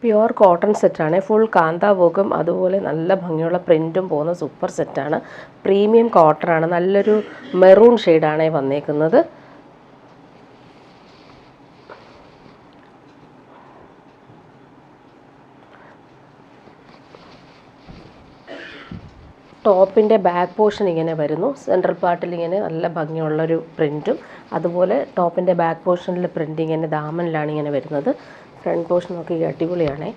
Pure cotton സെറ്റാണ്. Full കാന്ത വർക്കും അതുപോലെ നല്ല ഭംഗിയുള്ള പ്രിൻറ്റും പോകുന്ന സൂപ്പർ സെറ്റാണ്. പ്രീമിയം കോട്ടണാണ്. നല്ലൊരു മെറൂൺ ഷെയ്ഡാണ് വന്നേക്കുന്നത്. ടോപ്പിൻ്റെ ബാക്ക് പോർഷൻ ഇങ്ങനെ വരുന്നു. സെൻട്രൽ പാർട്ടിൽ ഇങ്ങനെ നല്ല ഭംഗിയുള്ളൊരു പ്രിൻറ്റും അതുപോലെ ടോപ്പിൻ്റെ ബാക്ക് പോർഷനിൽ പ്രിൻ്റ് ഇങ്ങനെ ദാമനിലാണ് ഇങ്ങനെ വരുന്നത്. ഫ്രണ്ട് പോർഷൻ നോക്കി അടിപൊളിയാണ്.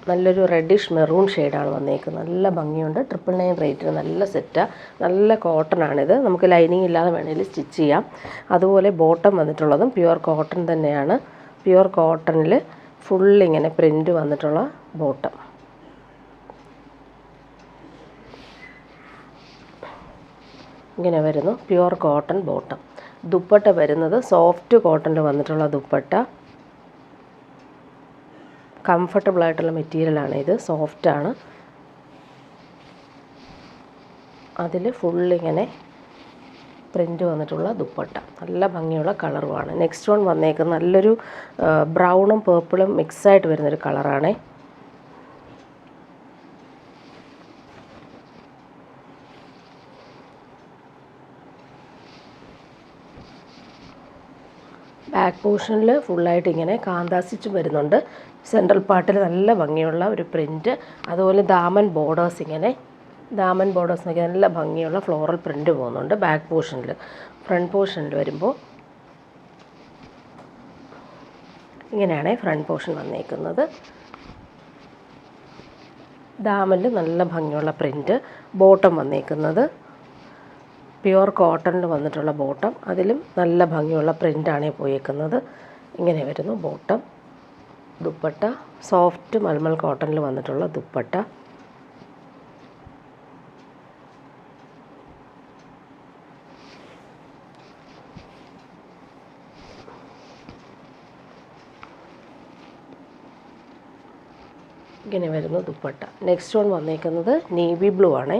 നല്ലൊരു റെഡിഷ് മെറൂൺ ഷെയ്ഡാണ് വന്നേക്കുന്നത്. നല്ല ഭംഗിയുണ്ട്. 999 റേറ്റിന് നല്ല സെറ്റാണ്. നല്ല കോട്ടണാണിത്. നമുക്ക് ലൈനിങ് ഇല്ലാതെ വേണമെങ്കിൽ സ്റ്റിച്ച് ചെയ്യാം. അതുപോലെ ബോട്ടം വന്നിട്ടുള്ളതും പ്യുവർ കോട്ടൺ തന്നെയാണ്. പ്യുവർ കോട്ടണിൽ ഫുള്ളിങ്ങനെ പ്രിൻ്റ് വന്നിട്ടുള്ള ബോട്ടം. ഇങ്ങനെ വരുന്നു പ്യുവർ കോട്ടൺ ബോട്ടം. ദുപ്പട്ട വരുന്നത് സോഫ്റ്റ് കോട്ടണിൽ വന്നിട്ടുള്ള ദുപ്പട്ട. കംഫർട്ടബിൾ ആയിട്ടുള്ള മെറ്റീരിയലാണ് ഇത്. സോഫ്റ്റാണ്. അതിൽ ഫുള്ളിങ്ങനെ പ്രിൻ്റ് വന്നിട്ടുള്ള ദുപ്പട്ട. നല്ല ഭംഗിയുള്ള കളറുമാണ്. നെക്സ്റ്റ് വൺ വന്നേക്കുന്നത് നല്ലൊരു ബ്രൗണും പേർപ്പിളും മിക്സായിട്ട് വരുന്നൊരു കളറാണ്. ബാക്ക് പോർഷനിൽ ഫുള്ളായിട്ട് ഇങ്ങനെ കാന്ത സ്റ്റിച്ച് വരുന്നുണ്ട്. സെൻട്രൽ പാർട്ടിൽ നല്ല ഭംഗിയുള്ള ഒരു പ്രിൻറ്റ്. അതുപോലെ ദാമൻ ബോർഡേഴ്സ് ഇങ്ങനെ നോക്കി നല്ല ഭംഗിയുള്ള ഫ്ലോറൽ പ്രിൻറ്റ് പോകുന്നുണ്ട് ബാക്ക് പോർഷനിൽ. ഫ്രണ്ട് പോർഷനിൽ വരുമ്പോൾ ഇങ്ങനെയാണ് ഫ്രണ്ട് പോർഷൻ വന്നേക്കുന്നത്. ദാമനിൽ നല്ല ഭംഗിയുള്ള പ്രിൻറ്റ്. ബോട്ടം വന്നേക്കുന്നത് പ്യുവർ കോട്ടണിൽ വന്നിട്ടുള്ള ബോട്ടം. അതിലും നല്ല ഭംഗിയുള്ള പ്രിൻ്റാണ് പോയേക്കുന്നത്. ഇങ്ങനെ വരുന്നു ബോട്ടം. ദുപ്പട്ട സോഫ്റ്റ് മൽമൽ കോട്ടണിൽ വന്നിട്ടുള്ള ദുപ്പട്ട. ഇങ്ങനെ വരുന്നു ദുപ്പട്ട. നെക്സ്റ്റ് വൺ വന്നേക്കുന്നത് നേവി ബ്ലൂ ആണ്.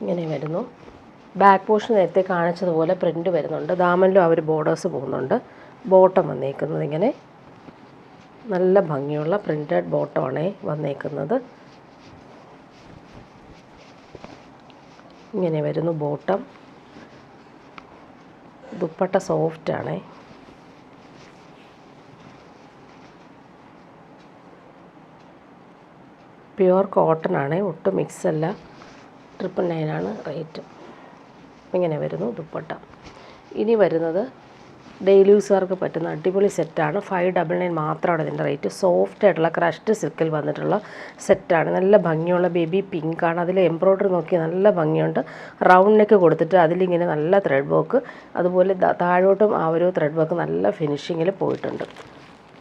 ഇങ്ങനെ വരുന്നു. ബാക്ക് പോർഷൻ നേരത്തെ കാണിച്ചതുപോലെ പ്രിൻ്റ് വരുന്നുണ്ട്. ദാമനിലും അവർ ബോർഡേഴ്സ് പോകുന്നുണ്ട്. ബോട്ടം വന്നേക്കുന്നത് ഇങ്ങനെ നല്ല ഭംഗിയുള്ള പ്രിൻറ്റഡ് ബോട്ടമാണ് വന്നേക്കുന്നത്. ഇങ്ങനെ വരുന്നു ബോട്ടം. ദുപ്പട്ട സോഫ്റ്റാണ്. പ്യുവർ കോട്ടൺ ആണ്. ഒട്ടും മിക്സ് അല്ല. 999 ആണ് റേറ്റ്. ഇങ്ങനെ വരുന്നു ദുപ്പട്ട. ഇനി വരുന്നത് ഡെയിലി യൂസുകാർക്ക് പറ്റുന്ന അടിപൊളി സെറ്റാണ്. 599 മാത്രമാണ് ഇതിൻ്റെ റേറ്റ്. സോഫ്റ്റ് ആയിട്ടുള്ള ക്രഷ്ഡ് സിൽക്കിൽ വന്നിട്ടുള്ള സെറ്റാണ്. നല്ല ഭംഗിയുള്ള ബേബി പിങ്കാണ്. അതിൽ എംബ്രോയ്ഡറി നോക്കി നല്ല ഭംഗിയുണ്ട്. റൗണ്ട് നെക്ക് കൊടുത്തിട്ട് അതിലിങ്ങനെ നല്ല ത്രെഡ് വർക്ക്, അതുപോലെ താഴോട്ടും ആ ഒരു ത്രെഡ് വർക്ക് നല്ല ഫിനിഷിങ്ങിൽ പോയിട്ടുണ്ട്.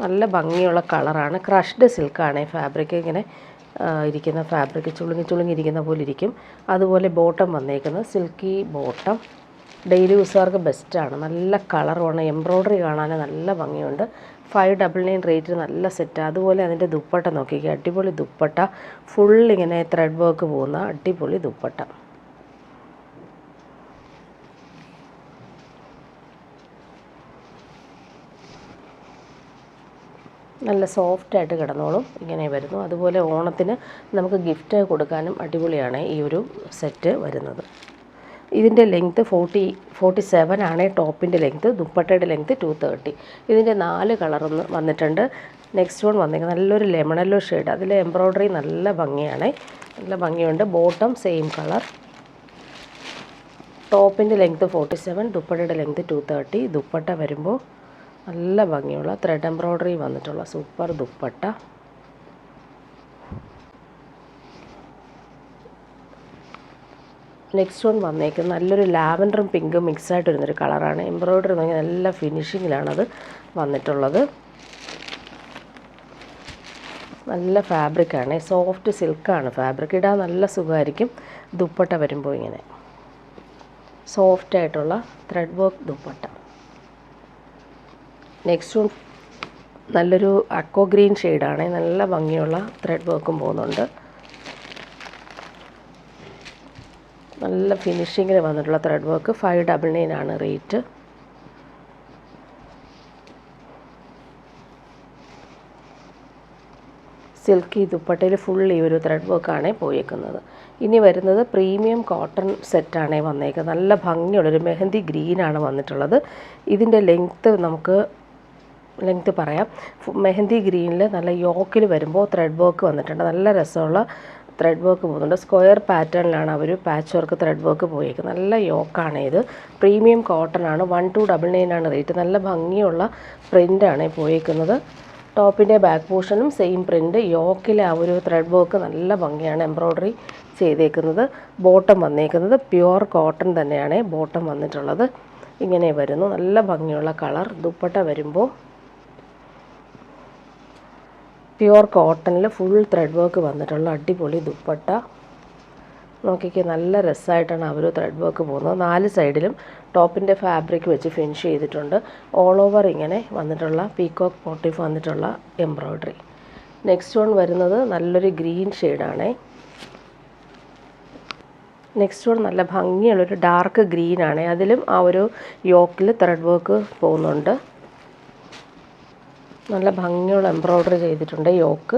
നല്ല ഭംഗിയുള്ള കളറാണ്. ക്രഷ്ഡ് സിൽക്കാണ് ഫാബ്രിക്. ഇങ്ങനെ ഇരിക്കുന്ന ഫാബ്രിക് ചുളുങ്ങിയിരിക്കുന്ന പോലെ ഇരിക്കും. അതുപോലെ ബോട്ടം വന്നേക്കുന്നത് സിൽക്കി ബോട്ടം. ഡെയിലി യൂസുകാർക്ക് ബെസ്റ്റാണ്. നല്ല കളറുമാണ്. എംബ്രോയ്ഡറി കാണാൻ നല്ല ഭംഗിയുണ്ട്. 599 റേറ്റിന് നല്ല സെറ്റ്. അതുപോലെ അതിൻ്റെ ദുപ്പട്ട നോക്കിക്കുക. അടിപൊളി ദുപ്പട്ട. ഫുള്ളിങ്ങനെ ത്രെഡ് വർക്ക് പോകുന്ന അടിപൊളി ദുപ്പട്ട. നല്ല സോഫ്റ്റായിട്ട് കിടന്നോളും. ഇങ്ങനെ വരുന്നു. അതുപോലെ ഓണത്തിന് നമുക്ക് ഗിഫ്റ്റ് കൊടുക്കാനും അടിപൊളിയാണ് ഈ ഒരു സെറ്റ് വരുന്നത്. ഇതിൻ്റെ ലെങ്ത്ത് 47 ആണ് ടോപ്പിൻ്റെ ലെങ്ത്ത്. ദുപ്പട്ടയുടെ ലെങ്ത്ത് 230. ഇതിൻ്റെ 4 കളറൊന്ന് വന്നിട്ടുണ്ട്. നെക്സ്റ്റ് വൺ വന്നേക്കുന്നത് നല്ലൊരു ലെമൺ യെല്ലോ ഷെയ്ഡ്. അതിൽ എംബ്രോയ്ഡറി നല്ല ഭംഗിയാണ്. നല്ല ഭംഗിയുണ്ട്. Bottom same colour. ടോപ്പിൻ്റെ ലെങ്ത്ത് 47, ദുപ്പട്ടയുടെ ലെങ്ത്ത് 230. ദുപ്പട്ട വരുമ്പോൾ നല്ല ഭംഗിയുള്ള ത്രെഡ് എംബ്രോയ്ഡറി വന്നിട്ടുള്ള സൂപ്പർ ദുപ്പട്ട. നെക്സ്റ്റ് വൺ വന്നേക്കുന്നത് നല്ലൊരു ലാവൻഡറും പിങ്കും മിക്സായിട്ട് വരുന്നൊരു കളറാണ്. എംബ്രോയ്ഡറി നോക്കിയാൽ നല്ല ഫിനിഷിങ്ങിലാണത് വന്നിട്ടുള്ളത്. നല്ല ഫാബ്രിക്കാണ്. സോഫ്റ്റ് സിൽക്കാണ് ഫാബ്രിക്. ഇടാൻ നല്ല സുഖമായിരിക്കും. ദുപ്പട്ട വരുമ്പോൾ ഇങ്ങനെ സോഫ്റ്റായിട്ടുള്ള thread work dupatta. Next one നല്ലൊരു അക്വ ഗ്രീൻ ഷെയ്ഡാണ്, നല്ല ഭംഗിയുള്ള ത്രെഡ് വർക്കും പോകുന്നുണ്ട്. നല്ല ഫിനിഷിങ്ങിൽ വന്നിട്ടുള്ള ത്രെഡ് വർക്ക്. 599 ആണ് റേറ്റ്. സിൽക്കി ദുപ്പട്ടയിൽ ഫുൾ ഈ ഒരു ത്രെഡ് വർക്കാണ് പോയേക്കുന്നത്. ഇനി വരുന്നത് പ്രീമിയം കോട്ടൺ സെറ്റാണ് വന്നേക്കുന്നത്. നല്ല ഭംഗിയുള്ളൊരു മെഹന്തി ഗ്രീനാണ് വന്നിട്ടുള്ളത്. ഇതിൻ്റെ ലെങ്ത്ത് പറയാം. മെഹന്തി ഗ്രീനിൽ നല്ല യോക്കിൽ വരുമ്പോൾ ത്രെഡ് വർക്ക് വന്നിട്ടുണ്ട്. നല്ല രസമുള്ള ത്രെഡ് വർക്ക് പോകുന്നുണ്ട്. സ്ക്വയർ പാറ്റേണിലാണ് അവർ പാച്ച് വർക്ക് ത്രെഡ് വർക്ക് പോയേക്കുന്നത്. നല്ല യോക്കാണ് ഇത്. പ്രീമിയം കോട്ടൺ ആണ്. 1299 ആണ് റേറ്റ്. നല്ല ഭംഗിയുള്ള പ്രിൻ്റാണ് പോയേക്കുന്നത്. ടോപ്പിൻ്റെ ബാക്ക് പോർഷനും സെയിം പ്രിൻ്റ്. യോക്കിലെ ആ ഒരു ത്രെഡ് വർക്ക് നല്ല ഭംഗിയാണ് എംബ്രോയ്ഡറി ചെയ്തേക്കുന്നത്. ബോട്ടം വന്നേക്കുന്നത് പ്യുവർ കോട്ടൺ തന്നെയാണ് ബോട്ടം വന്നിട്ടുള്ളത്. ഇങ്ങനെ വരുന്നു. നല്ല ഭംഗിയുള്ള കളർ. ദുപ്പട്ട വരുമ്പോൾ പ്യുവർ കോട്ടണിൽ ഫുൾ ത്രെഡ് വർക്ക് വന്നിട്ടുള്ള അടിപൊളി ദുപ്പട്ട. നോക്കിക്കേ, നല്ല രസമായിട്ടാണ് അവർ ത്രെഡ് വർക്ക് പോകുന്നത്. 4 സൈഡിലും ടോപ്പിൻ്റെ ഫാബ്രിക് വെച്ച് ഫിനിഷ് ചെയ്തിട്ടുണ്ട്. ഓൾ ഓവർ ഇങ്ങനെ വന്നിട്ടുള്ള പീകോക്ക് മോട്ടീഫ് വന്നിട്ടുള്ള എംബ്രോയ്ഡറി. നെക്സ്റ്റ് വൺ വരുന്നത് നല്ലൊരു ഗ്രീൻ ഷെയ്ഡാണ്. നെക്സ്റ്റ് വൺ നല്ല ഭംഗിയുള്ളൊരു ഡാർക്ക് ഗ്രീനാണ്. അതിലും ആ ഒരു യോക്കിൽ ത്രെഡ് വർക്ക് പോകുന്നുണ്ട്. നല്ല ഭംഗിയുള്ള എംബ്രോയ്ഡറി ചെയ്തിട്ടുണ്ട്. യോക്ക്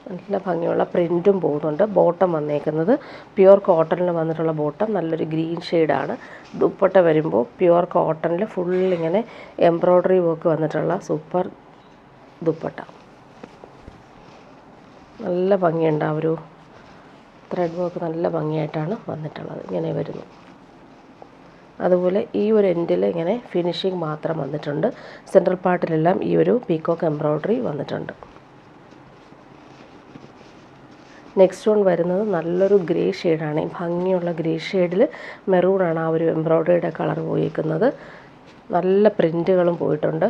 നല്ല ഭംഗിയുള്ള പ്രിൻറ്റും പോകുന്നുണ്ട്. ബോട്ടം വന്നേക്കുന്നത് പ്യുവർ കോട്ടണിൽ വന്നിട്ടുള്ള ബോട്ടം. നല്ലൊരു ഗ്രീൻ ഷെയ്ഡാണ്. ദുപ്പട്ട വരുമ്പോൾ പ്യുവർ കോട്ടണിൽ ഫുൾ ഇങ്ങനെ എംബ്രോയ്ഡറി വർക്ക് വന്നിട്ടുള്ള സൂപ്പർ ദുപ്പട്ട. നല്ല ഭംഗിയുണ്ട്. ആ ഒരു ത്രെഡ് വർക്ക് നല്ല ഭംഗിയായിട്ടാണ് വന്നിട്ടുള്ളത്. ഇങ്ങനെ വരുന്നു. അതുപോലെ ഈ ഒരു എൻഡിൽ ഇങ്ങനെ ഫിനിഷിങ് മാത്രം വന്നിട്ടുണ്ട്. സെൻട്രൽ പാർട്ടിലെല്ലാം ഈ ഒരു പീകോക്ക് എംബ്രോയ്ഡറി വന്നിട്ടുണ്ട്. നെക്സ്റ്റ് വൺ വരുന്നത് നല്ലൊരു ഗ്രേ ഷെയ്ഡാണ്. ഭംഗിയുള്ള ഗ്രേ ഷെയ്ഡിൽ മെറൂണാണ് ആ ഒരു എംബ്രോയ്ഡറിയുടെ കളർ പോയിരിക്കുന്നത്. നല്ല പ്രിൻറ്റുകളും പോയിട്ടുണ്ട്.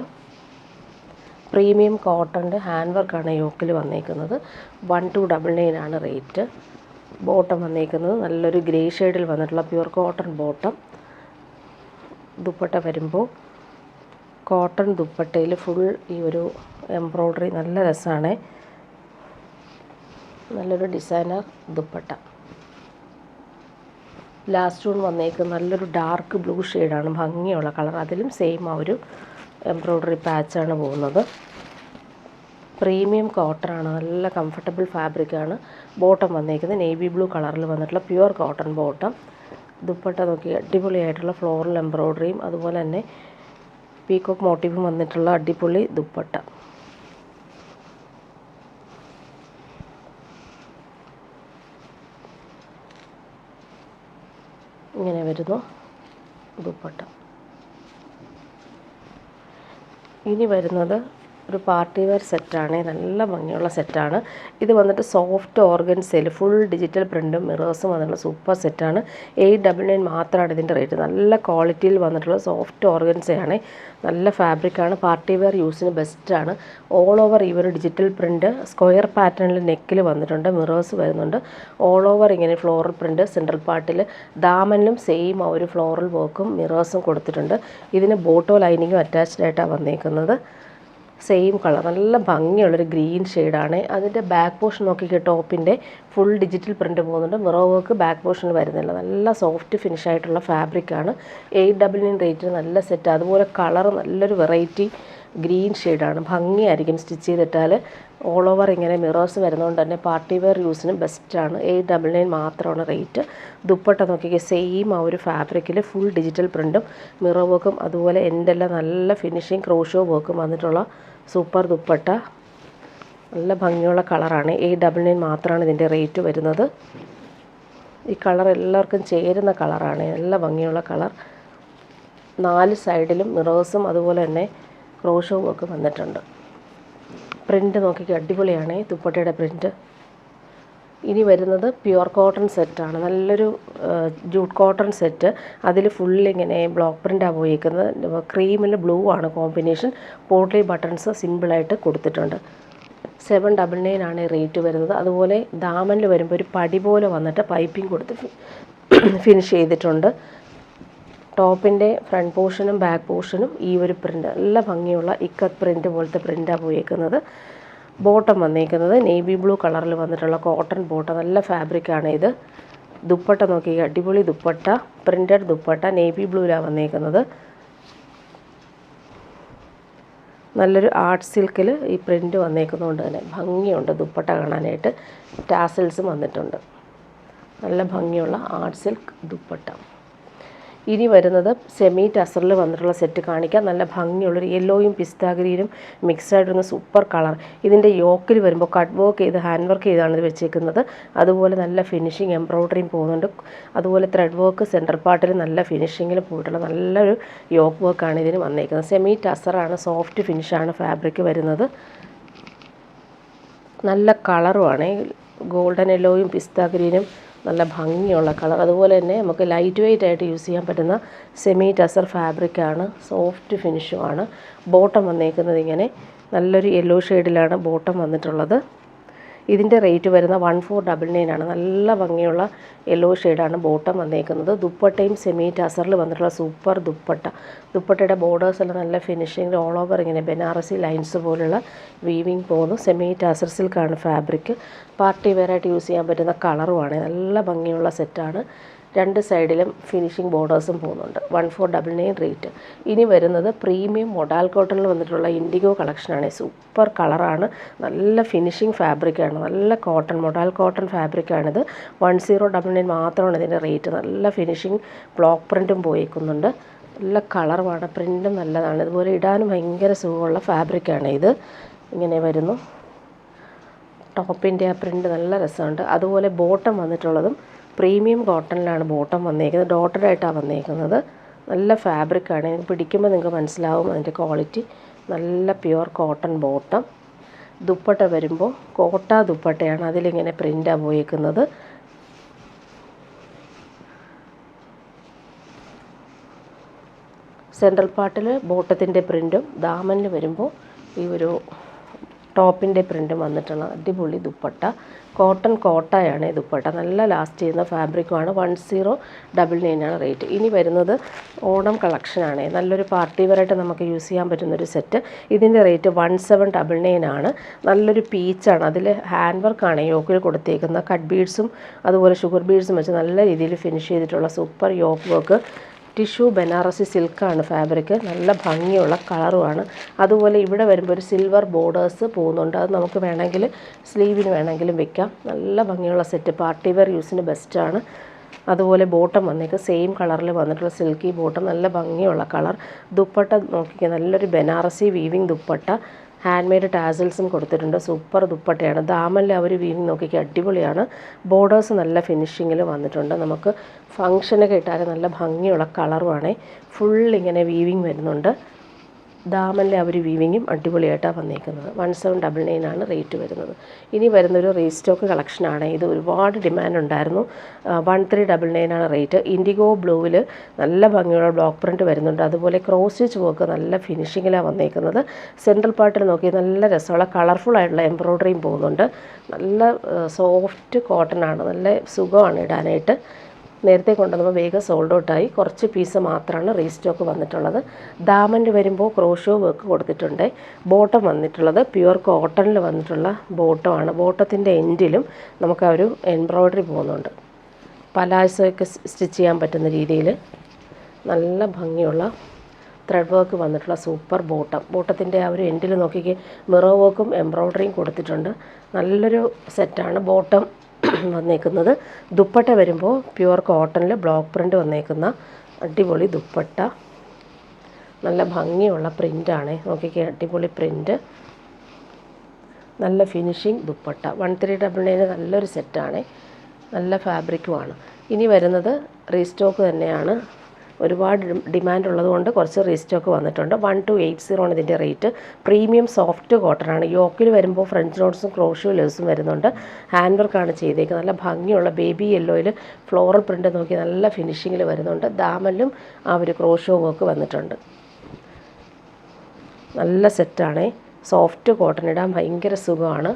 പ്രീമിയം കോട്ടൻ്റെ ഹാൻഡ് വർക്കാണ് യോക്കിൽ വന്നേക്കുന്നത്. 1299 ആണ് റേറ്റ്. ബോട്ടം വന്നേക്കുന്നത് നല്ലൊരു ഗ്രേ ഷെയ്ഡിൽ വന്നിട്ടുള്ള പ്യുവർ കോട്ടൺ ബോട്ടം. ദുപ്പട്ട വരുമ്പോൾ കോട്ടൺ ദുപ്പട്ടയിൽ ഫുൾ ഈ ഒരു എംബ്രോയ്ഡറി നല്ല രസമാണ്. നല്ലൊരു ഡിസൈനർ ദുപ്പട്ട. ലാസ്റ്റ് വൺ വന്നേക്കുന്നത് നല്ലൊരു ഡാർക്ക് ബ്ലൂ ഷെയ്ഡാണ്. ഭംഗിയുള്ള കളർ. അതിലും സെയിം ആ ഒരു എംബ്രോയ്ഡറി പാച്ചാണ് പോകുന്നത്. പ്രീമിയം കോട്ടണാണ്. നല്ല കംഫർട്ടബിൾ ഫാബ്രിക്കാണ്. ബോട്ടം വന്നേക്കുന്നത് നേവി ബ്ലൂ കളറിൽ വന്നിട്ടുള്ള പ്യുവർ കോട്ടൺ ബോട്ടം. ദുപ്പട്ട നോക്കി അടിപൊളിയായിട്ടുള്ള ഫ്ലോറൽ എംബ്രോയ്ഡറിയും അതുപോലെ തന്നെ പീകോക്ക് മോട്ടീഫും വന്നിട്ടുള്ള അടിപൊളി ദുപ്പട്ട. ഇങ്ങനെ വരുന്നു ദുപ്പട്ട. ഇനി വരുന്നത് ഒരു പാർട്ടി വെയർ സെറ്റാണ്. നല്ല ഭംഗിയുള്ള സെറ്റാണ്. ഇത് വന്നിട്ട് സോഫ്റ്റ് ഓർഗൻസയിൽ ഫുൾ ഡിജിറ്റൽ പ്രിൻറ്റും മിറേഴ്സും വന്നിട്ടുള്ള സൂപ്പർ സെറ്റാണ്. 899 മാത്രമാണ് ഇതിൻ്റെ റേറ്റ്. നല്ല ക്വാളിറ്റിയിൽ വന്നിട്ടുള്ള സോഫ്റ്റ് ഓർഗൻസയാണ്. നല്ല ഫാബ്രിക്കാണ്. പാർട്ടി വെയർ യൂസിന് ബെസ്റ്റാണ്. ഓൾ ഓവർ ഈ ഒരു ഡിജിറ്റൽ പ്രിൻറ്റ് സ്ക്വയർ പാറ്റേണിൽ നെക്കിൽ വന്നിട്ടുണ്ട്. മിറേഴ്സ് വരുന്നുണ്ട്. ഓൾ ഓവർ ഇങ്ങനെ ഫ്ലോറൽ പ്രിൻറ്റ്. സെൻട്രൽ പാർട്ടിൽ ദാമനിലും സെയിം ആ ഒരു ഫ്ലോറൽ വർക്കും മിറേഴ്സും കൊടുത്തിട്ടുണ്ട്. ഇതിന് ബോട്ടോ ലൈനിങ്ങും അറ്റാച്ച്ഡ് ആയിട്ടാണ് വന്നേക്കുന്നത്. Same colour. നല്ല ഭംഗിയുള്ളൊരു ഗ്രീൻ ഷെയ്ഡാണ്. അതിൻ്റെ ബാക്ക് പോർഷൻ നോക്കിക്കോ, ടോപ്പിൻ്റെ ഫുൾ ഡിജിറ്റൽ പ്രിൻറ്റ് പോകുന്നുണ്ട്. മിറർ വർക്ക് ബാക്ക് പോർഷനിൽ വരുന്നില്ല. നല്ല സോഫ്റ്റ് ഫിനിഷ് ആയിട്ടുള്ള ഫാബ്രിക്കാണ്. 899 റേറ്റിന് നല്ല സെറ്റ്. അതുപോലെ കളർ നല്ലൊരു വെറൈറ്റി ഗ്രീൻ ഷെയ്ഡാണ്. ഭംഗിയായിരിക്കും സ്റ്റിച്ച് ചെയ്തിട്ടാൽ. ഓൾ ഓവർ ഇങ്ങനെ മിറേഴ്സ് വരുന്നതുകൊണ്ട് തന്നെ പാർട്ടി വെയർ യൂസിന് ബെസ്റ്റാണ്. 899 മാത്രമാണ് റേറ്റ്. ദുപ്പട്ട നോക്കിക്കോ, സെയിം ആ ഒരു ഫാബ്രിക്കിൽ ഫുൾ ഡിജിറ്റൽ പ്രിൻറ്റും മിറർ വർക്കും അതുപോലെ എൻഡെല്ലാം നല്ല ഫിനിഷിങ് ക്രോഷോ വർക്കും വന്നിട്ടുള്ള സൂപ്പർ ദുപ്പട്ട. നല്ല ഭംഗിയുള്ള കളറാണ്. 899 മാത്രമാണ് ഇതിൻ്റെ റേറ്റ് വരുന്നത്. ഈ കളർ എല്ലാവർക്കും ചേരുന്ന കളറാണ്. നല്ല ഭംഗിയുള്ള കളർ. 4 സൈഡിലും മിറേഴ്സും അതുപോലെ തന്നെ ക്രോഷോ വർക്കും വന്നിട്ടുണ്ട്. പ്രിൻറ്റ് നോക്കിക്കോ, അടിപൊളിയാണ് ദുപ്പട്ടയുടെ പ്രിൻറ്റ്. ഇനി വരുന്നത് പ്യുവർ കോട്ടൺ സെറ്റാണ്. നല്ലൊരു ജൂട്ട് കോട്ടൺ സെറ്റ്. അതിൽ ഫുള്ളിങ്ങനെ ബ്ലോക്ക് പ്രിൻ്റാണ് പോയിരിക്കുന്നത്. ക്രീമിൽ ബ്ലൂ ആണ് കോമ്പിനേഷൻ. പോട്ട്ലി ബട്ടൺസ് സിമ്പിളായിട്ട് കൊടുത്തിട്ടുണ്ട്. 799 ആണ് റേറ്റ് വരുന്നത്. അതുപോലെ ദാമനിൽ വരുമ്പോൾ ഒരു പടി പോലെ വന്നിട്ട് പൈപ്പിംഗ് കൊടുത്ത് ഫിനിഷ് ചെയ്തിട്ടുണ്ട്. ടോപ്പിൻ്റെ ഫ്രണ്ട് പോർഷനും ബാക്ക് പോർഷനും ഈ ഒരു പ്രിൻ്റ് നല്ല ഭംഗിയുള്ള ഇക്കത്ത് പ്രിൻ്റ് പോലത്തെ പ്രിൻ്റാണ് പോയേക്കുന്നത്. ബോട്ടം വന്നേക്കുന്നത് നേവി ബ്ലൂ കളറിൽ വന്നിട്ടുള്ള കോട്ടൺ ബോട്ടം, നല്ല ഫാബ്രിക്കാണ് ഇത്. ദുപ്പട്ട നോക്കി, അടിപൊളി ദുപ്പട്ട, പ്രിൻ്റഡ് ദുപ്പട്ട, നേവി ബ്ലൂവിലാണ് വന്നേക്കുന്നത്. നല്ലൊരു ആർട്ട് സിൽക്കിൽ ഈ പ്രിൻ്റ് വന്നേക്കുന്നതുകൊണ്ട് തന്നെ ഭംഗിയുണ്ട് ദുപ്പട്ട കാണാനായിട്ട്. ടാസൽസും വന്നിട്ടുണ്ട്. നല്ല ഭംഗിയുള്ള ആർട്ട് സിൽക്ക് ദുപ്പട്ട. ഇനി വരുന്നത് സെമി ടസറിൽ വന്നിട്ടുള്ള സെറ്റ് കാണിക്കാം. നല്ല ഭംഗിയുള്ളൊരു യെല്ലോയും പിസ്ത ഗ്രീനും മിക്സായിട്ടിരുന്ന സൂപ്പർ കളർ. ഇതിൻ്റെ യോക്കിൽ വരുമ്പോൾ കട്ട് വർക്ക് ചെയ്ത് ഹാൻഡ് വർക്ക് ചെയ്താണ് ഇത് വെച്ചേക്കുന്നത്. അതുപോലെ നല്ല ഫിനിഷിങ് എംബ്രോയ്ഡറിയും പോകുന്നുണ്ട്. അതുപോലെ ത്രെഡ് വർക്ക് സെൻട്രൽ പാർട്ടിൽ നല്ല ഫിനിഷിങ്ങിൽ പോയിട്ടുള്ള നല്ലൊരു യോക്ക് വർക്കാണ് ഇതിന് വന്നേക്കുന്നത്. സെമി ടസറാണ്, സോഫ്റ്റ് ഫിനിഷാണ് ഫാബ്രിക് വരുന്നത്. നല്ല കളറുമാണ്, ഗോൾഡൻ യെല്ലോയും പിസ്ത ഗ്രീനും നല്ല ഭംഗിയുള്ള കളർ. അതുപോലെ തന്നെ നമുക്ക് ലൈറ്റ് വെയ്റ്റ് ആയിട്ട് യൂസ് ചെയ്യാൻ പറ്റുന്ന സെമി ടസർ ഫാബ്രിക്കാണ്, സോഫ്റ്റ് ഫിനിഷുമാണ്. ബോട്ടം വന്നേക്കുന്നത് ഇങ്ങനെ നല്ലൊരു യെല്ലോ ഷെയ്ഡിലാണ് ബോട്ടം വന്നിട്ടുള്ളത്. ഇതിൻ്റെ റേറ്റ് വരുന്ന 1499 ആണ്. നല്ല ഭംഗിയുള്ള യെല്ലോ ഷെയ്ഡാണ് ബോട്ടം വന്നേക്കുന്നത്. ദുപ്പട്ടയും സെമി ടസറിൽ വന്നിട്ടുള്ള സൂപ്പർ ദുപ്പട്ട. ദുപ്പട്ടയുടെ ബോർഡേഴ്സ് എല്ലാം നല്ല ഫിനിഷിങ്ങിൽ ഓൾ ഓവർ ഇങ്ങനെ ബനാറസി ലൈൻസ് പോലുള്ള വീവിങ് പോകുന്നു. സെമി ടസർ സിൽക്കാണ് ഫാബ്രിക്. പാർട്ടി വെയറായിട്ട് യൂസ് ചെയ്യാൻ പറ്റുന്ന കളറുമാണ്. നല്ല ഭംഗിയുള്ള സെറ്റാണ്. രണ്ട് സൈഡിലും ഫിനിഷിംഗ് ബോർഡേഴ്സും പോകുന്നുണ്ട്. 1499 റേറ്റ്. ഇനി വരുന്നത് പ്രീമിയം മൊഡാൽ കോട്ടണിൽ വന്നിട്ടുള്ള ഇൻഡിഗോ കളക്ഷനാണ്. സൂപ്പർ കളറാണ്, നല്ല ഫിനിഷിംഗ് ഫാബ്രിക്കാണ്, നല്ല കോട്ടൺ മൊഡാൽ കോട്ടൺ ഫാബ്രിക്കാണിത്. 1099 മാത്രമാണ് ഇതിൻ്റെ റേറ്റ്. നല്ല ഫിനിഷിംഗ് ബ്ലോക്ക് പ്രിൻറ്റും പോയേക്കുന്നുണ്ട്. നല്ല കളറുമാണ്, പ്രിൻറ്റും നല്ലതാണ്. ഇതുപോലെ ഇടാനും ഭയങ്കര സുഖമുള്ള ഫാബ്രിക്കാണ് ഇത്. ഇങ്ങനെ വരുന്നു. ടോപ്പിൻ്റെ ആ പ്രിൻറ്റ് നല്ല രസമുണ്ട്. അതുപോലെ ബോട്ടം വന്നിട്ടുള്ളതും പ്രീമിയം കോട്ടണിലാണ് ബോട്ടം വന്നേക്കുന്നത്. ഡോട്ടഡായിട്ടാണ് വന്നേക്കുന്നത്. നല്ല ഫാബ്രിക്കാണ്, നിങ്ങൾക്ക് പിടിക്കുമ്പോൾ നിങ്ങൾക്ക് മനസ്സിലാവും അതിൻ്റെ ക്വാളിറ്റി. നല്ല പ്യുവർ കോട്ടൺ ബോട്ടം. ദുപ്പട്ട വരുമ്പോൾ കോട്ട ദുപ്പട്ടയാണ്, അതിലിങ്ങനെ പ്രിൻ്റാണ് പോയേക്കുന്നത്. സെൻട്രൽ പാർട്ടിൽ ബോട്ടത്തിൻ്റെ പ്രിൻറ്റും ദാമനിൽ വരുമ്പോൾ ഈ ഒരു ടോപ്പിൻ്റെ പ്രിൻറ്റും വന്നിട്ടുള്ള അടിപൊളി ദുപ്പട്ട. കോട്ടൺ കോട്ടയാണ് ഈ ദുപ്പട്ട. നല്ല ലാസ്റ്റ് ചെയ്യുന്ന ഫാബ്രിക്കുമാണ്. 1099 ആണ് റേറ്റ്. ഇനി വരുന്നത് ഓണം കളക്ഷനാണ്. നല്ലൊരു പാർട്ടി വെയറായിട്ട് നമുക്ക് യൂസ് ചെയ്യാൻ പറ്റുന്നൊരു സെറ്റ്. ഇതിൻ്റെ റേറ്റ് 1799 ആണ്. നല്ലൊരു പീച്ചാണ്, അതിൽ ഹാൻഡ് വർക്കാണ് യോക്കിൽ കൊടുത്തേക്കുന്നത്. കട്ട് ബീഡ്സും അതുപോലെ ഷുഗർ ബീഡ്സും വെച്ച് നല്ല രീതിയിൽ ഫിനിഷ് ചെയ്തിട്ടുള്ള super yoke work. Tissue Banarasi സിൽക്കാണ് ഫാബ്രിക്. നല്ല ഭംഗിയുള്ള കളറുമാണ്. അതുപോലെ ഇവിടെ വരുമ്പോൾ ഒരു സിൽവർ ബോർഡേഴ്സ് പോകുന്നുണ്ട്. അത് നമുക്ക് വേണമെങ്കിൽ സ്ലീവിന് വേണമെങ്കിലും വെക്കാം. നല്ല ഭംഗിയുള്ള സെറ്റ്, പാർട്ടി വെയർ യൂസിന് ബെസ്റ്റാണ്. അതുപോലെ ബോട്ടം വന്നേക്ക് സെയിം കളറിൽ വന്നിട്ടുള്ള സിൽക്കി ബോട്ടം, നല്ല ഭംഗിയുള്ള കളർ. ദുപ്പട്ട നോക്കിക്കുക, നല്ലൊരു Banarasi weaving dupatta. Handmade ടാസൽസും കൊടുത്തിട്ടുണ്ട്. സൂപ്പർ ദുപ്പട്ടയാണ്. ദാമനിൽ അവർ വീവിങ് നോക്കിക്കുക, അടിപൊളിയാണ്. ബോർഡേഴ്സ് നല്ല ഫിനിഷിങ്ങിൽ വന്നിട്ടുണ്ട്. നമുക്ക് ഫങ്ഷനൊക്കെ ഇട്ടാൽ നല്ല ഭംഗിയുള്ള കളറുമാണ്. ഫുൾ ഇങ്ങനെ വീവിങ് വരുന്നുണ്ട്. ദാമനിലെ അവർ വീവിങ്ങും അടിപൊളിയായിട്ടാണ് വന്നേക്കുന്നത്. 1799 ആണ് റേറ്റ് വരുന്നത്. ഇനി വരുന്നൊരു റീസ്റ്റോക്ക് കളക്ഷനാണ്. ഇത് ഒരുപാട് ഡിമാൻഡ് ഉണ്ടായിരുന്നു. 1399 ആണ് റേറ്റ്. ഇൻഡിഗോ ബ്ലൂവിൽ നല്ല ഭംഗിയുള്ള ബ്ലോക്ക് പ്രിൻറ്റ് വരുന്നുണ്ട്. അതുപോലെ ക്രോസ് സ്റ്റിച്ച് വർക്ക് നല്ല ഫിനിഷിങ്ങിലാണ് വന്നേക്കുന്നത്. സെൻട്രൽ പാർട്ടിൽ നോക്കി നല്ല രസമുള്ള കളർഫുൾ ആയിട്ടുള്ള എംബ്രോയ്ഡറിയും പോകുന്നുണ്ട്. നല്ല സോഫ്റ്റ് കോട്ടൺ ആണ്, നല്ല സുഖമാണ് ഇടാനായിട്ട്. നേരത്തെ കൊണ്ടുവന്നപ്പോൾ വേഗം സോൾഡ് ഔട്ടായി. കുറച്ച് പീസ് മാത്രമാണ് റീസ്റ്റോക്ക് വന്നിട്ടുള്ളത്. ദാമനിൽ വരുമ്പോൾ ക്രോഷോ വർക്ക് കൊടുത്തിട്ടുണ്ട്. ബോട്ടം വന്നിട്ടുള്ളത് പ്യുവർ കോട്ടണിൽ വന്നിട്ടുള്ള ബോട്ടമാണ്. ബോട്ടത്തിൻ്റെ എൻഡിലും നമുക്ക് ആ ഒരു എംബ്രോയ്ഡറി പോകുന്നുണ്ട്. പലാസോയൊക്കെ സ്റ്റിച്ച് ചെയ്യാൻ പറ്റുന്ന രീതിയിൽ നല്ല ഭംഗിയുള്ള ത്രെഡ് വർക്ക് വന്നിട്ടുള്ള സൂപ്പർ ബോട്ടം. ബോട്ടത്തിൻ്റെ ആ ഒരു എൻഡിൽ നോക്കിക്ക് മിറർ വർക്കും എംബ്രോയ്ഡറിയും കൊടുത്തിട്ടുണ്ട്. നല്ലൊരു സെറ്റാണ് ബോട്ടം വന്നേക്കുന്നത്. ദുപ്പട്ട വരുമ്പോൾ പ്യുവർ കോട്ടണിൽ ബ്ലോക്ക് പ്രിൻ്റ് വന്നേക്കുന്ന അടിപൊളി ദുപ്പട്ട. നല്ല ഭംഗിയുള്ള പ്രിൻ്റാണ്, നോക്കിക്കേ, അടിപൊളി പ്രിൻ്റ്. നല്ല ഫിനിഷിങ് ദുപ്പട്ട. 1399 നല്ലൊരു സെറ്റാണ്, നല്ല ഫാബ്രിക്കുമാണ്. ഇനി വരുന്നത് റീസ്റ്റോക്ക് തന്നെയാണ്. ഒരുപാട് ഡിമാൻഡ് ഉള്ളതുകൊണ്ട് കുറച്ച് റീസ്റ്റോക്ക് വന്നിട്ടുണ്ട്. 1280 ആണ് ഇതിൻ്റെ റേറ്റ്. പ്രീമിയം സോഫ്റ്റ് കോട്ടനാണ്. യോക്കിൽ വരുമ്പോൾ ഫ്രഞ്ച് നോട്ട്സും ക്രോഷോ ലേസും വരുന്നുണ്ട്. ഹാൻഡ് വർക്കാണ് ചെയ്തേക്കുന്നത്. നല്ല ഭംഗിയുള്ള ബേബി യെല്ലോയിൽ ഫ്ലോറൽ പ്രിൻ്റ് നോക്കി നല്ല ഫിനിഷിങ്ങിൽ വരുന്നുണ്ട്. ദാമനിലും ആ ഒരു ക്രോഷോ വർക്ക് വന്നിട്ടുണ്ട്. നല്ല സെറ്റാണ്. സോഫ്റ്റ് കോട്ടൺ ഇടാൻ ഭയങ്കര സുഖമാണ്.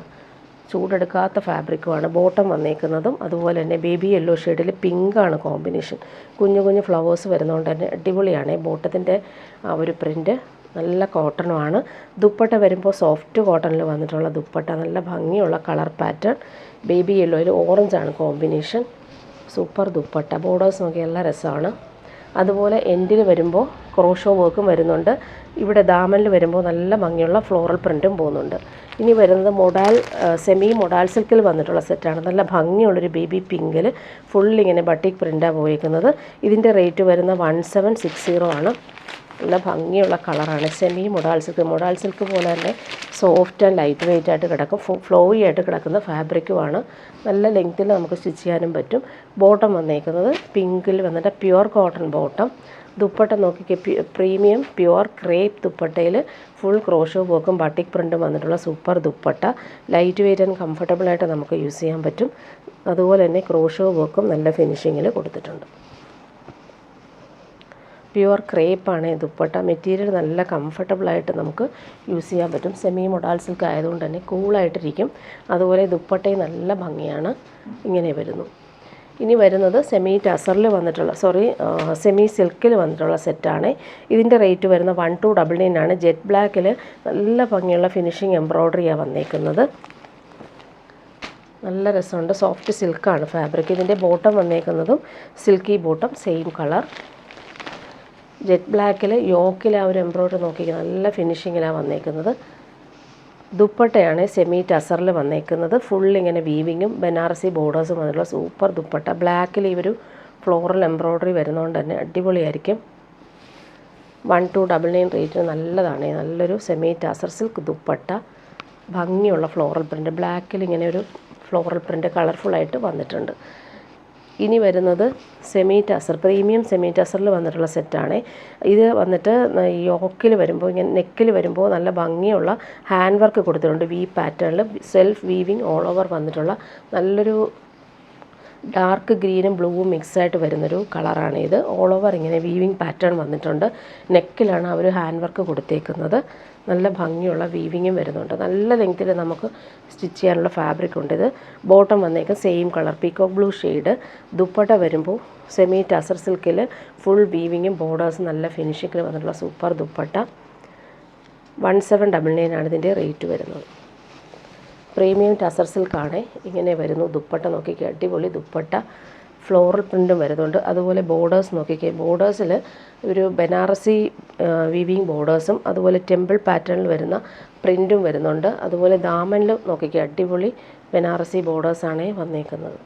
ചൂടെടുക്കാത്ത ഫാബ്രിക്കുമാണ്. ബോട്ടം വന്നേക്കുന്നതും അതുപോലെ തന്നെ ബേബി യെല്ലോ ഷെയ്ഡിൽ പിങ്കാണ് കോമ്പിനേഷൻ. കുഞ്ഞു കുഞ്ഞു ഫ്ലവേഴ്സ് വരുന്നതുകൊണ്ട് തന്നെ അടിപൊളിയാണ്. ബോട്ടത്തിൻ്റെ ആ ഒരു പ്രിൻറ്റ് നല്ല കോട്ടണുമാണ്. ദുപ്പട്ട വരുമ്പോൾ സോഫ്റ്റ് കോട്ടണിൽ വന്നിട്ടുള്ള ദുപ്പട്ട, നല്ല ഭംഗിയുള്ള കളർ പാറ്റേൺ. ബേബി യെല്ലോയിൽ ഓറഞ്ചാണ് കോമ്പിനേഷൻ. സൂപ്പർ ദുപ്പട്ട. ബോർഡേഴ്സ് നോക്കി നല്ല രസമാണ്. അതുപോലെ എൻഡിൽ വരുമ്പോൾ ക്രോഷോ വർക്കും വരുന്നുണ്ട്. ഇവിടെ ദാമനിൽ വരുമ്പോൾ നല്ല ഭംഗിയുള്ള ഫ്ലോറൽ പ്രിൻറ്റും പോകുന്നുണ്ട്. ഇനി വരുന്നത് സെമി മൊഡാൽ സിൽക്കിൽ വന്നിട്ടുള്ള സെറ്റാണ്. നല്ല ഭംഗിയുള്ളൊരു ബേബി പിങ്കിൽ ഫുള്ളിങ്ങനെ ബട്ടിക് പ്രിൻ്റാണ് പോയിരിക്കുന്നത്. ഇതിൻ്റെ റേറ്റ് വരുന്ന 1760 ആണ്. നല്ല ഭംഗിയുള്ള കളറാണ്. സെമി മൊഡാൽ സിൽക്ക് പോലെ തന്നെ സോഫ്റ്റ് ആൻഡ് ലൈറ്റ് വെയിറ്റ് ആയിട്ട് കിടക്കും. ഫ്ലോയി ആയിട്ട് കിടക്കുന്ന ഫാബ്രിക്കുമാണ്. നല്ല ലെങ്ത്തിൽ നമുക്ക് സ്റ്റിച്ച് ചെയ്യാനും പറ്റും. ബോട്ടം വന്നേക്കുന്നത് പിങ്കിൽ വന്നിട്ട് പ്യുവർ കോട്ടൺ ബോട്ടം. ദുപ്പട്ട നോക്കിക്കേ, പ്രീമിയം പ്യുവർ ക്രേപ്പ് ദുപ്പട്ടയിൽ ഫുൾ ക്രോഷോ വർക്കും ബട്ടിക് പ്രിൻറ്റും വന്നിട്ടുള്ള super dupatta. Light weight and കംഫർട്ടബിളായിട്ട് നമുക്ക് യൂസ് ചെയ്യാൻ പറ്റും. അതുപോലെ തന്നെ ക്രോഷോ വർക്കും നല്ല ഫിനിഷിങ്ങിൽ കൊടുത്തിട്ടുണ്ട്. പ്യുവർ ക്രേപ്പാണ് ദുപ്പട്ട. മെറ്റീരിയൽ നല്ല കംഫർട്ടബിളായിട്ട് നമുക്ക് യൂസ് ചെയ്യാൻ പറ്റും. സെമി മൊഡാൽ സിൽക്ക് ആയതുകൊണ്ട് തന്നെ കൂളായിട്ടിരിക്കും. അതുപോലെ ദുപ്പട്ടയും നല്ല ഭംഗിയാണ്. ഇങ്ങനെ വരുന്നു. ഇനി വരുന്നത് സെമി സിൽക്കിൽ വന്നിട്ടുള്ള സെറ്റാണ്. ഇതിൻ്റെ റേറ്റ് വരുന്ന 1299 ആണ്. ജെറ്റ് ബ്ലാക്കിൽ നല്ല ഭംഗിയുള്ള ഫിനിഷിങ് എംബ്രോയ്ഡറിയാണ് വന്നേക്കുന്നത്. നല്ല രസമുണ്ട്. സോഫ്റ്റ് സിൽക്കാണ് ഫാബ്രിക്. ഇതിൻ്റെ ബോട്ടം വന്നേക്കുന്നതും silky bottom, same colour. Jet ബ്ലാക്കിൽ യോക്കിൽ ആ ഒരു എംബ്രോയ്ഡറി നോക്കിക്കുക, നല്ല ഫിനിഷിങ്ങിലാണ് വന്നേക്കുന്നത്. ദുപ്പട്ടയാണ് സെമി ടസറിൽ വന്നേക്കുന്നത്. ഫുള്ളിങ്ങനെ വീവിങ്ങും ബനാറസി ബോർഡേഴ്സും വന്നിട്ടുള്ള സൂപ്പർ ദുപ്പട്ട. ബ്ലാക്കിൽ ഈ ഒരു ഫ്ലോറൽ എംബ്രോയ്ഡറി വരുന്നതുകൊണ്ട് തന്നെ അടിപൊളിയായിരിക്കും. 1299 റേറ്റിന് നല്ലതാണ്. നല്ലൊരു സെമി ടസർ സിൽക്ക് ദുപ്പട്ട. ഭംഗിയുള്ള ഫ്ലോറൽ പ്രിൻറ്റ്. ബ്ലാക്കിൽ ഇങ്ങനെ ഒരു ഫ്ലോറൽ പ്രിൻറ്റ് കളർഫുള്ളായിട്ട് വന്നിട്ടുണ്ട്. ഇനി വരുന്നത് പ്രീമിയം സെമി ടസറിൽ വന്നിട്ടുള്ള സെറ്റാണ്. ഇത് വന്നിട്ട് യോക്കിൽ വരുമ്പോൾ ഇങ്ങനെ നെക്കിൽ വരുമ്പോൾ നല്ല ഭംഗിയുള്ള ഹാൻഡ് വർക്ക് കൊടുത്തിട്ടുണ്ട്. വി പാറ്റേണിൽ സെൽഫ് വീവിങ് ഓൾ ഓവർ വന്നിട്ടുള്ള നല്ലൊരു ഡാർക്ക് ഗ്രീനും ബ്ലൂവും മിക്സായിട്ട് വരുന്നൊരു കളറാണ് ഇത്. ഓൾ ഓവർ ഇങ്ങനെ വീവിങ് പാറ്റേൺ വന്നിട്ടുണ്ട്. നെക്കിലാണ് അവർ ഹാൻഡ് വർക്ക് കൊടുത്തേക്കുന്നത്. നല്ല ഭംഗിയുള്ള വീവിങ്ങും വരുന്നുണ്ട്. നല്ല ലെങ്ത്തിൽ നമുക്ക് സ്റ്റിച്ച് ചെയ്യാനുള്ള ഫാബ്രിക് ഉണ്ട്. ഇത് ബോട്ടം വന്നേക്കും same colour peacock blue shade. Dupatta വരുമ്പോൾ സെമി ടസർ സിൽക്കിൽ ഫുൾ വീവിങ്ങും ബോർഡേഴ്സും നല്ല ഫിനിഷിങ്ങിൽ വന്നിട്ടുള്ള സൂപ്പർ ദുപ്പട്ട. 1799 ആണ് ഇതിൻ്റെ റേറ്റ് വരുന്നത്. പ്രീമിയം ടസർ സിൽക്കാണ്. ഇങ്ങനെ വരുന്നു ദുപ്പട്ട. നോക്കിക്കേ, അടിപൊളി ദുപ്പട്ട. ഫ്ലോറൽ പ്രിൻറ്റും വരുന്നുണ്ട്. അതുപോലെ ബോർഡേഴ്സ് നോക്കിക്കേ, ബോർഡേഴ്സിൽ ഒരു ബനാറസി വീവിങ് ബോർഡേഴ്സും അതുപോലെ ടെമ്പിൾ പാറ്റേണിൽ വരുന്ന പ്രിൻറ്റും വരുന്നുണ്ട്. അതുപോലെ ദാമനിൽ നോക്കിക്കേ, അടിപൊളി ബനാറസി ബോർഡേഴ്സാണ് വന്നേക്കുന്നത്.